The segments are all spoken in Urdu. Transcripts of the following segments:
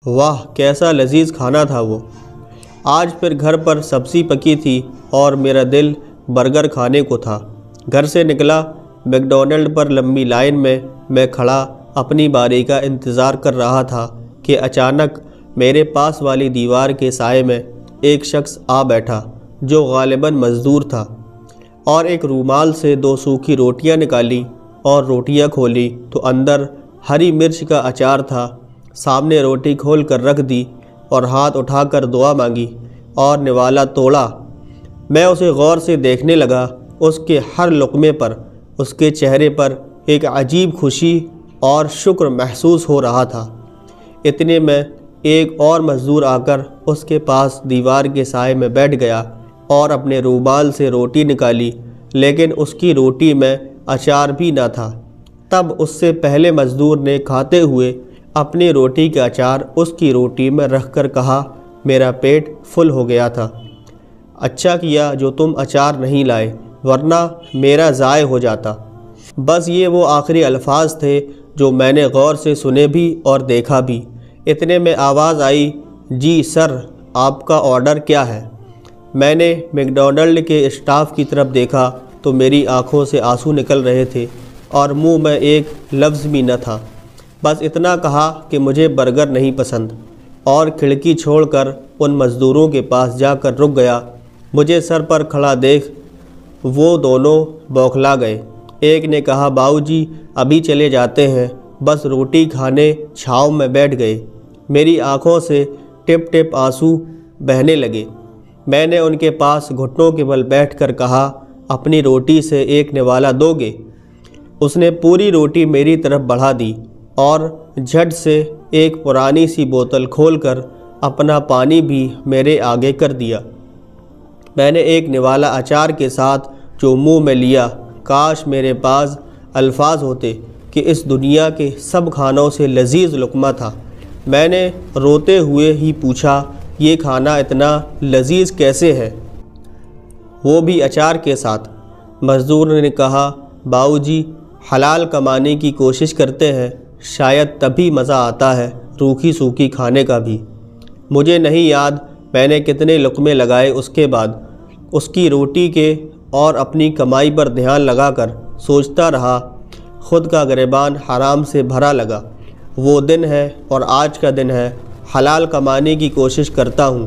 واہ کیسا لذیذ کھانا تھا وہ۔ آج پھر گھر پر سبزی پکی تھی اور میرا دل برگر کھانے کو تھا۔ گھر سے نکلا، میک ڈونلڈ پر لمبی لائن میں کھڑا اپنی باری کا انتظار کر رہا تھا کہ اچانک میرے پاس والی دیوار کے سائے میں ایک شخص آ بیٹھا جو غالباً مزدور تھا، اور ایک رومال سے 2 سوکھی روٹیاں نکالی اور روٹیاں کھولی تو اندر ہری مرچ کا اچار تھا۔ سامنے روٹی کھول کر رکھ دی اور ہاتھ اٹھا کر دعا مانگی اور نوالا توڑا۔ میں اسے غور سے دیکھنے لگا۔ اس کے ہر لقمے پر اس کے چہرے پر ایک عجیب خوشی اور شکر محسوس ہو رہا تھا۔ اتنے میں ایک اور مزدور آ کر اس کے پاس دیوار کے سائے میں بیٹھ گیا اور اپنے رومال سے روٹی نکالی، لیکن اس کی روٹی میں اچار بھی نہ تھا۔ تب اس سے پہلے مزدور نے کھاتے ہوئے اپنی روٹی کا اچار اس کی روٹی میں رکھ کر کہا، میرا پیٹ فل ہو گیا تھا۔ اچھا کیا جو تم اچار نہیں لائے، ورنہ میرا ضائع ہو جاتا۔ بس یہ وہ آخری الفاظ تھے جو میں نے غور سے سنے بھی اور دیکھا بھی۔ اتنے میں آواز آئی، جی سر، آپ کا آرڈر کیا ہے؟ میں نے میک ڈونلڈ کے اسٹاف کی طرف دیکھا تو میری آنکھوں سے آنسو نکل رہے تھے اور منہ میں ایک لفظ بھی نہ تھا۔ بس اتنا کہا کہ مجھے برگر نہیں پسند، اور کھڑکی چھوڑ کر ان مزدوروں کے پاس جا کر رک گیا۔ مجھے سر پر کھڑا دیکھ وہ دونوں بوکھلا گئے۔ ایک نے کہا، باؤ جی ابھی چلے جاتے ہیں، بس روٹی کھانے چھاؤں میں بیٹھ گئے۔ میری آنکھوں سے ٹپ ٹپ آنسو بہنے لگے۔ میں نے ان کے پاس گھٹنوں کے بل بیٹھ کر کہا، اپنی روٹی سے ایک نوالا دو گے؟ اس نے پوری روٹی میری طرف بڑھا دی اور جھٹ سے ایک پرانی سی بوتل کھول کر اپنا پانی بھی میرے آگے کر دیا۔ میں نے ایک نوالا اچار کے ساتھ جو منہ میں لیا، کاش میرے پاس الفاظ ہوتے کہ اس دنیا کے سب کھانوں سے لذیذ لقمہ تھا۔ میں نے روتے ہوئے ہی پوچھا، یہ کھانا اتنا لذیذ کیسے ہے؟ وہ بھی اچار کے ساتھ۔ مزدور نے کہا، باؤ جی حلال کمانے کی کوشش کرتے ہیں، شاید تبھی مزہ آتا ہے روکھی سوکھی کھانے کا بھی۔ مجھے نہیں یاد میں نے کتنے لقمے لگائے۔ اس کے بعد اس کی روٹی کے اور اپنی کمائی پر دھیان لگا کر سوچتا رہا۔ خود کا گریبان حرام سے بھرا لگا۔ وہ دن ہے اور آج کا دن ہے، حلال کمانے کی کوشش کرتا ہوں۔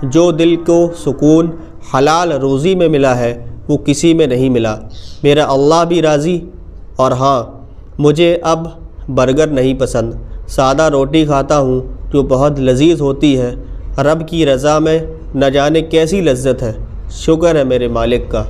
جو دل کو سکون حلال روزی میں ملا ہے وہ کسی میں نہیں ملا۔ میرا اللہ بھی راضی۔ اور ہاں، مجھے اب برگر نہیں پسند، سادہ روٹی کھاتا ہوں جو بہت لذیذ ہوتی ہے۔ رب کی رضا میں نہ جانے کیسی لذت ہے۔ شکر ہے میرے مالک کا۔